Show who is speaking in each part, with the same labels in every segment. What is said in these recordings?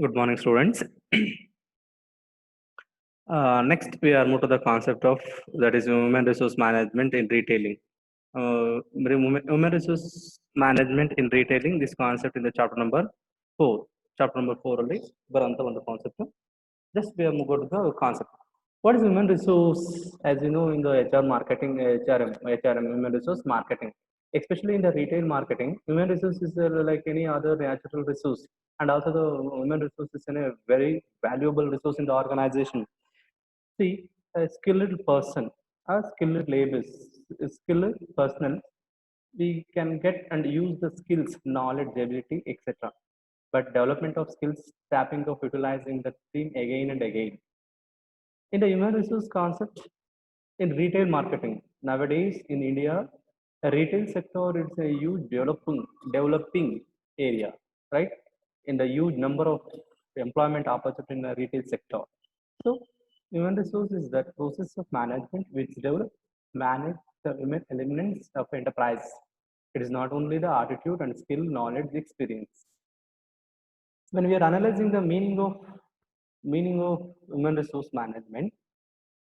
Speaker 1: Good morning, students. Next, we are moved to the concept of that is human resource management in retailing. Human resource management in retailing. This concept in the chapter number 4. Chapter number 4 only. Baranta on the concept. Just we are moved to the concept. What is human resource? As you know, in the HR marketing, HRM, human resource marketing, especially in the retail marketing, human resource is like any other natural resource, and also the human resource is a very valuable resource in the organization. See, a skilled person, a skilled labor, a skilled person, we can get and use the skills, knowledge, ability, etc. But development of skills, tapping of utilizing the team again and again. In the human resource concept, in retail marketing, nowadays in India, the retail sector is a huge developing area, right? In the huge number of employment opportunity in the retail sector. So, human resource is the process of management which develop, manage the human elements of enterprise. It is not only the attitude and skill, knowledge, experience. When we are analyzing the meaning of human resource management,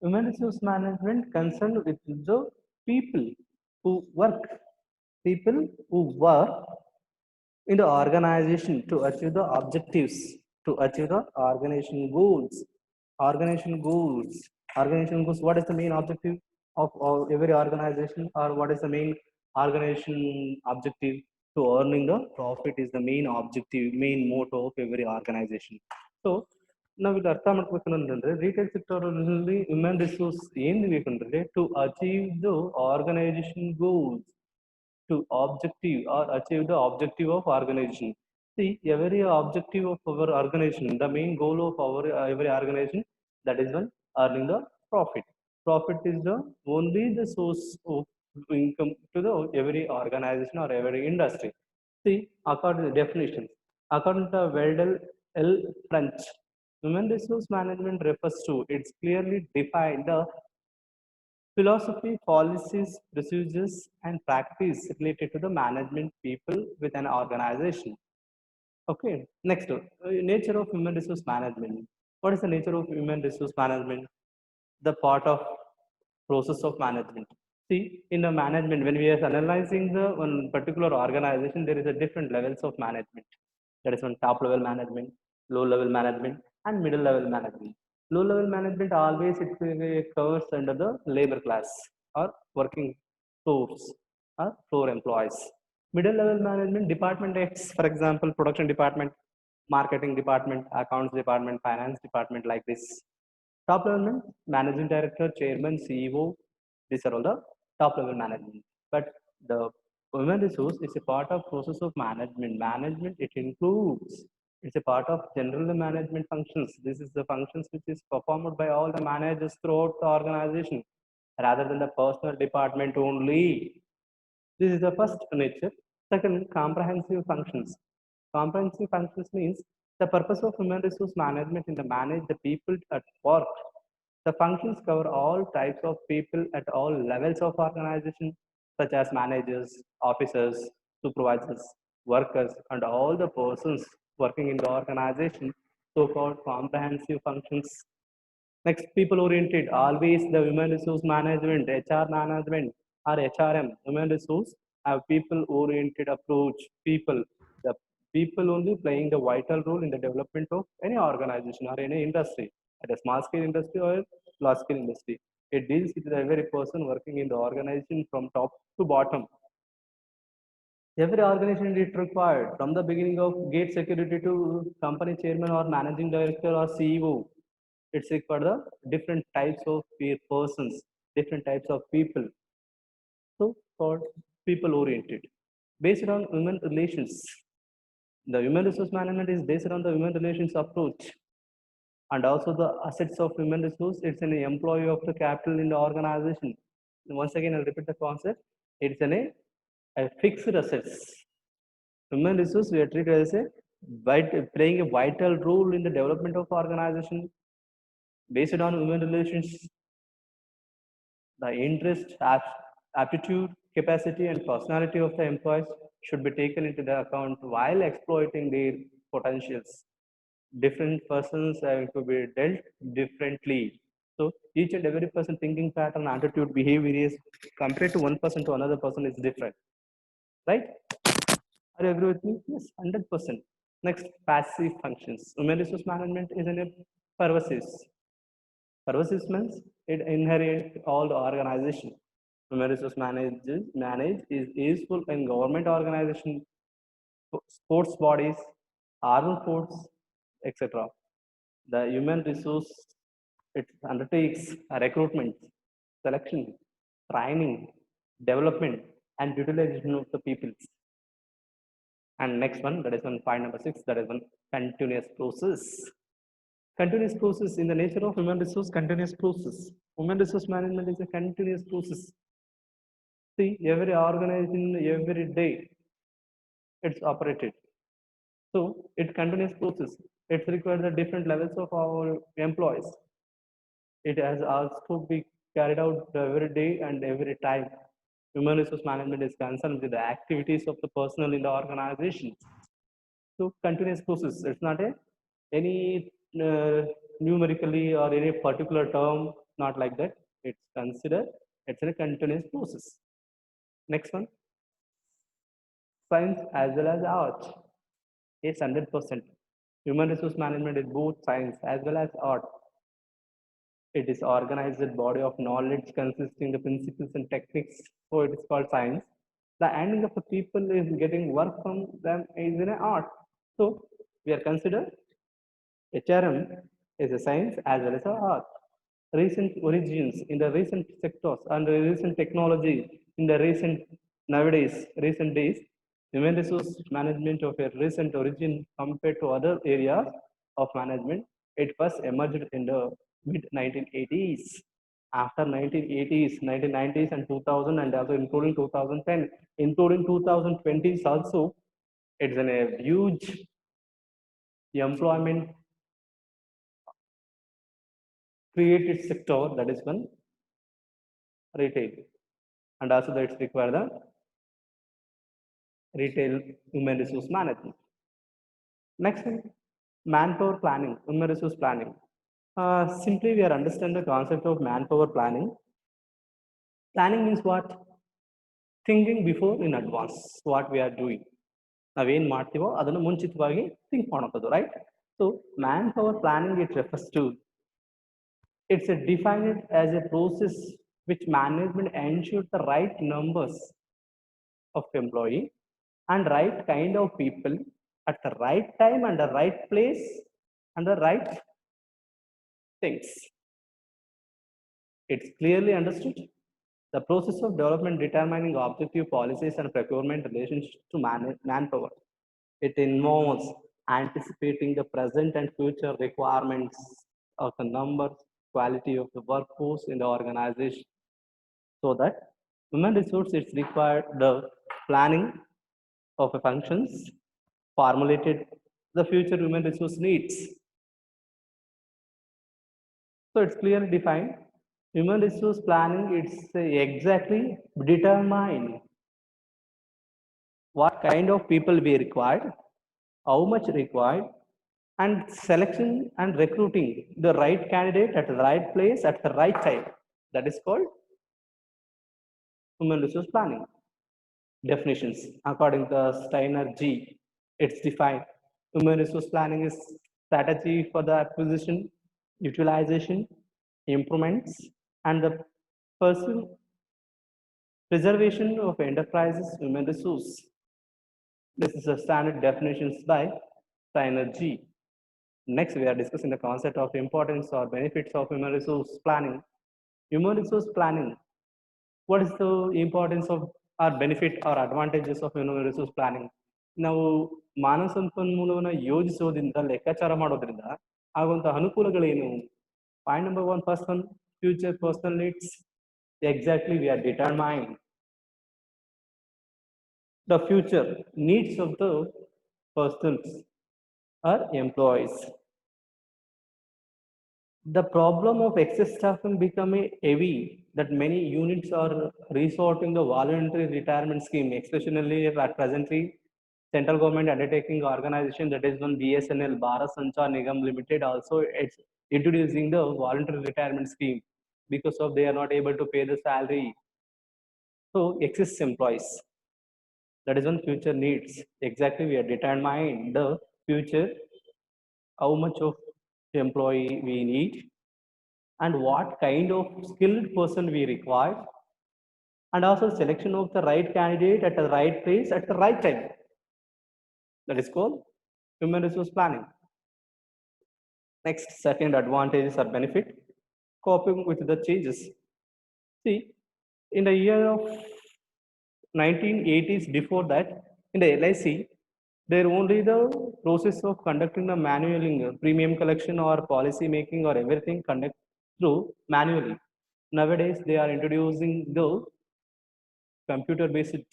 Speaker 1: human resource management concerned with the people who work, people who work in the organization to achieve the objectives, to achieve the organization goals. Organization goals. Organization goals. What is the main objective of every organization, or what is the main organization objective? To earning the profit is the main objective, main motto of every organization. So ನಾವು ಇಲ್ಲಿ ಅರ್ಥ ಮಾಡ್ಬೇಕಂದ್ರೆ retail sector ಅಲ್ಲಿ human resource ಏನ್ ಬೇಕಂದ್ರೆ to achieve the organisation goals to objective or achieve the objective of organization. See, every objective of our organization, the main goal of our every organization, that is one earning the profit. Profit is the only the source of income to the every organization or every industry. See, according to the definitions, according to Weldel L. French, human resource management refers to it's clearly defined the philosophy, policies, procedures, and practice related to the management people with an organization. Okay, next, nature of human resource management. What is the nature of human resource management? The part of process of management. See, in the management, when we are analyzing the one particular organization, there is a different levels of management. That is one top level management, low level management, and middle level management. Low level management always it covers under the labor class or working force or floor employees. Middle level management department X, for example, production department, marketing department, accounts department, finance department, like this. Top level managing director, chairman, CEO, these are all the top level management. But the human resource is a part of process of management. Management it includes it's a part of general management functions. This is the functions which is performed by all the managers throughout the organization rather than the personal department only. This is the first nature. Second, comprehensive functions. Comprehensive functions means the purpose of human resource management is to manage the people at work. The functions cover all types of people at all levels of organization, such as managers, officers, supervisors, workers, and all the persons working in the organization, so-called comprehensive functions. Next, people oriented, always the human resource management, HR management or HRM, human resource have people oriented approach. The people only playing the vital role in the development of any organization or any industry, at a small scale industry or large scale industry. It deals with every person working in the organization from top to bottom. Every organization is required from the beginning of gate security to company chairman or managing director or CEO. It's required the different types of persons, different types of people. So called people oriented. Based on human relations. The human resource management is based on the human relations approach and also the assets of human resource. It's an employee of the capital in the organization. Once again, I'll repeat the concept. It's a fixed assets. Human resource we are treated as playing a vital role in the development of organization based on human relations. The interest, aptitude, capacity, and personality of the employees should be taken into the account while exploiting their potentials. different persons have to be dealt differently. So each and every person thinking pattern, attitude, behavior is compared to one person to another person is different, right? Are you agree with me? Yes, 100%. Next, passive functions. Human resource management is in a pervasive. Pervasive means it inherits all the organization. Human resource manage is useful in government organization, sports bodies, armed force, etc. The human resource it undertakes recruitment, selection, training, development, and utilization of the people. And next one, that is one point number 6, that is one continuous process. Continuous process in the nature of human resource, continuous process. Human resource management is a continuous process. See, every organization, every day, it's operated. So it continuous process. It requires the different levels of our employees. It has also be carried out every day and every time. Human resource management is concerned with the activities of the personnel in the organization. So continuous process. It's not a any numerically or any particular term. Not like that. It's considered. It's a continuous process. Next one, science as well as art. Yes, 100%. Human resource management is both science as well as art. It is organized body of knowledge consisting the principles and techniques. So it is called science. The ending of the people is getting work from them is in an art. So we are considered HRM is a science as well as an art. Recent origins in the recent sectors and the recent technology in the recent days, human resource management of a recent origin compared to other areas of management, it first emerged in the mid 1980s. After 1980s, 1990s, and 2000, and also including 2010, including 2020s also, it's in a huge employment created sector, that is one retail, and also that it's require the retail human resource management. Next one, manpower planning, human resource planning. Simply, we are understand the concept of manpower planning. Planning means what? Thinking before in advance what we are doing. ನಾವೇನ್ ಮಾಡ್ತೀವೋ ಅದನ್ನು ಮುಂಚಿತವಾಗಿ think ಮಾಡೋದು, right? So manpower planning it refers to, it's a defined as a process which management ensures the right numbers of employee and right kind of people at the right time and the right place and the right things. It's clearly understood. The process of development determining objective policies and procurement relations to manpower. It involves anticipating the present and future requirements of the number, quality of the workforce in the organization, so that human resource is required the planning of the functions formulated the future human resource needs. So it's clearly defined. Human resource planning, it's exactly determine what kind of people we required, how much required, and selection and recruiting the right candidate at the right place at the right time. That is called human resource planning. Definitions according to Steiner G. It's defined. Human resource planning is strategy for the acquisition, utilization, improvements, and the pursuit preservation of enterprises human resource. This is the standard definitions by Steiner G. Next, we are discussing the concept of importance or benefits of human resource planning. Human resource planning. What is the importance of or benefit or advantages of human resource planning? ನಾವು ಮಾನವ ಸಂಪನ್ಮೂಲವನ್ನು ಯೋಜಿಸೋದ್ರಿಂದ ಲೆಕ್ಕಾಚಾರ ಮಾಡೋದ್ರಿಂದ ಆಗುವಂತಹ ಅನುಕೂಲಗಳೇನು? Point number 1, first one, future personal needs. Exactly, we are determining the future needs of the persons or employees. The problem of excess staffing becoming heavy that many units are resorting the voluntary retirement scheme, especially at presently central government undertaking organization, that is one BSNL, Bharat Sanchar Nigam Limited, also it's introducing the voluntary retirement scheme because of they are not able to pay the salary. So excess employees. That is one future needs. Exactly, we are determining the future, how much of employee we need, and what kind of skilled person we require, and also selection of the right candidate at the right place at the right time. That is called human resource planning. Next, second advantages or benefit, coping with the changes. See, in the year of 1980s, before that, in the LIC, there only the process of conducting the manual premium collection or policy making or everything conduct through manually. Nowadays, they are introducing the computer based,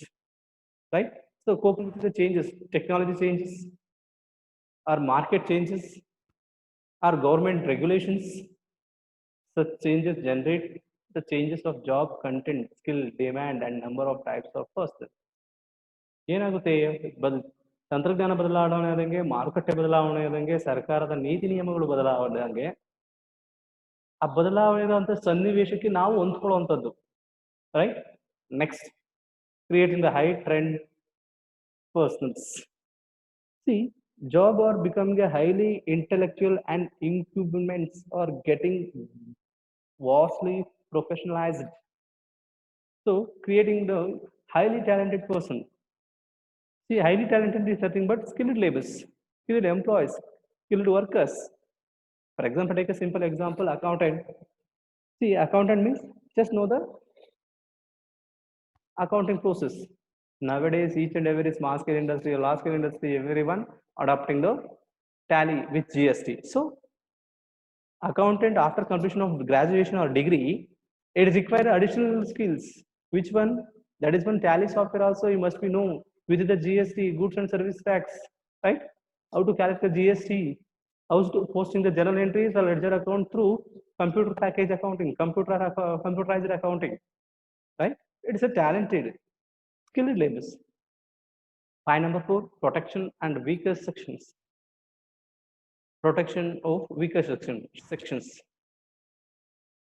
Speaker 1: right? So coping with the changes, technology changes, our market changes, our government regulations, such changes generate the changes of job content, skill, demand, and number of types of person. ಏನಾಗುತ್ತೆ ತಂತ್ರಜ್ಞಾನ ಬದಲಾವಣೆ ಆದಂಗೆ, ಮಾರುಕಟ್ಟೆ ಬದಲಾವಣೆ ಆದಂಗೆ, ಸರ್ಕಾರದ ನೀತಿ ನಿಯಮಗಳು ಬದಲಾವಣೆ, ಆ ಬದಲಾವಣೆ ಸನ್ನಿವೇಶಕ್ಕೆ ನಾವು ಹೊಂದ್ಕೊಳ್ಳುವಂಥದ್ದು, right? Next, creating the high trend persons. See, job are becoming a highly intellectual and incumbents are getting vastly professionalized. So creating the highly talented person. See, highly talented is nothing but skilled labors, skilled employees, skilled workers. For example, take a simple example, accountant. See, accountant means just know the accounting process. Nowadays, each and every small scale industry, large scale industry, everyone adopting the tally with GST. So, accountant after completion of graduation or degree, it is required additional skills. Which one? That is one tally software also you must be know with the GST, goods and service tax, right? How to calculate the GST, how to posting the journal entries or ledger account through computer package accounting, computerized accounting, right? It's a talented, skilled labors. Point number 4, protection and weaker sections. Protection of weaker sections.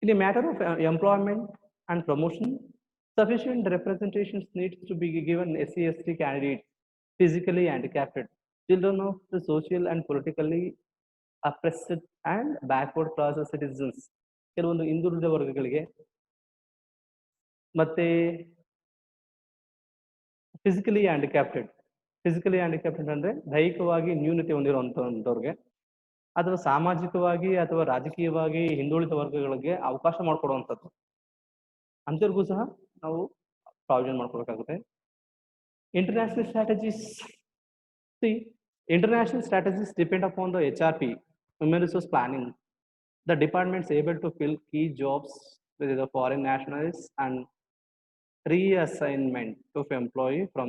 Speaker 1: In a matter of employment and promotion, sufficient representations needs to be given SC/ST candidates, physically handicapped, children of the social and politically oppressed and backward class citizens. ಕೆಲವೊಂದು ಹಿಂದುಳಿದ ವರ್ಗಗಳಿಗೆ ಮತ್ತೆ physically handicapped ಅಂದ್ರೆ ದೈಹಿಕವಾಗಿ ನ್ಯೂನತೆ ಹೊಂದಿರುವಂತವ್ರಿಗೆ ಅಥವಾ ಸಾಮಾಜಿಕವಾಗಿ ಅಥವಾ ರಾಜಕೀಯವಾಗಿ ಹಿಂದುಳಿದ ವರ್ಗಗಳಿಗೆ ಅವಕಾಶ ಮಾಡಿಕೊಡುವಂಥದ್ದು, ಅಂಥವ್ರಿಗೂ ಸಹ ನಾವು ಪ್ರಾವಿಷನ್ ಮಾಡ್ಕೊಳ್ಬೇಕಾಗುತ್ತೆ. International strategies. See, international strategies depend upon the HRP, human resource planning. The department is able to fill key jobs with the foreign nationals and reassignment of employee from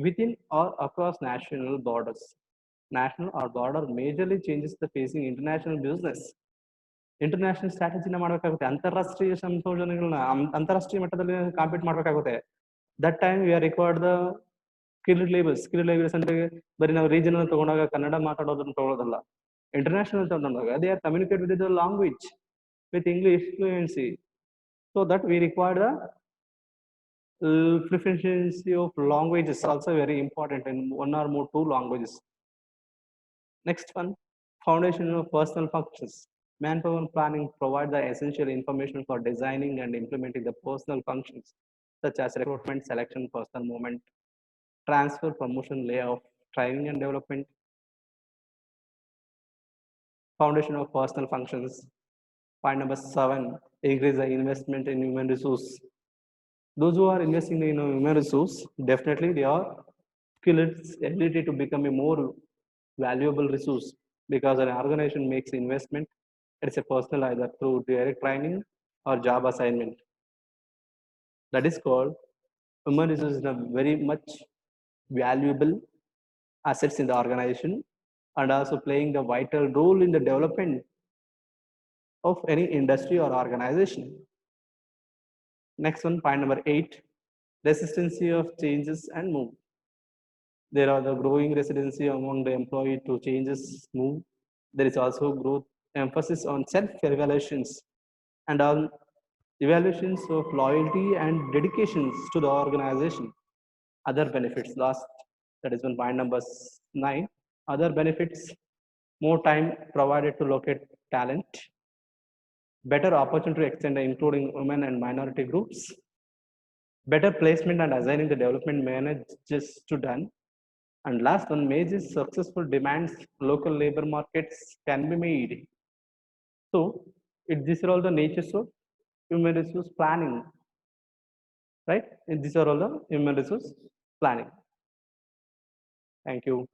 Speaker 1: within or across national borders. National or border majorly changes the facing international business. International ಸ್ಟ್ರಾಟಜಿನ ಮಾಡಬೇಕಾಗುತ್ತೆ, ಅಂತಾರಾಷ್ಟ್ರೀಯ ಸಂಶೋಧನೆಗಳನ್ನ ಅಂತಾರಾಷ್ಟ್ರೀಯ ಮಟ್ಟದಲ್ಲಿ compete ಮಾಡಬೇಕಾಗುತ್ತೆ. That time we are required the skilled labours ಅಂದ್ರೆ ಬರೀ ನಾವು ರೀಜನಲ್ ತಗೊಂಡಾಗ ಕನ್ನಡ ಮಾತಾಡೋದನ್ನ ತಗೊಳ್ಳೋದಲ್ಲ. ಇಂಟರ್ನ್ಯಾಷನಲ್ ತಗೊಂಡಾಗ they are communicate with the language with English fluency. So that we required the proficiency of language is also very important in one or more two languages. Next one, foundation of personal functions. Manpower planning provides the essential information for designing and implementing the personal functions such as recruitment, selection, personal movement, transfer, promotion, layoff, training and development. Foundation of personal functions. Point number 7, increase the investment in human resource. Those who are investing in human resource, definitely they are skilled ability to become a more valuable resource, because an organization makes investment, it's a personal either through direct training or job assignment. That is called human resources are very much valuable assets in the organization and also playing the vital role in the development of any industry or organization. Next one, point number 8, resistancy of changes and move. There are the growing residency among the employee to changes move. There is also growth emphasis on self-evaluations and on evaluations of loyalty and dedications to the organization. Other benefits, last, that is one point number 9. Other benefits, more time provided to locate talent, better opportunity to extend including women and minority groups, better placement and assigning the development managers to done. And last one, major successful demands local labor markets can be made. So these are all the natures of human resource planning, right? And these are all the human resource planning. Thank you.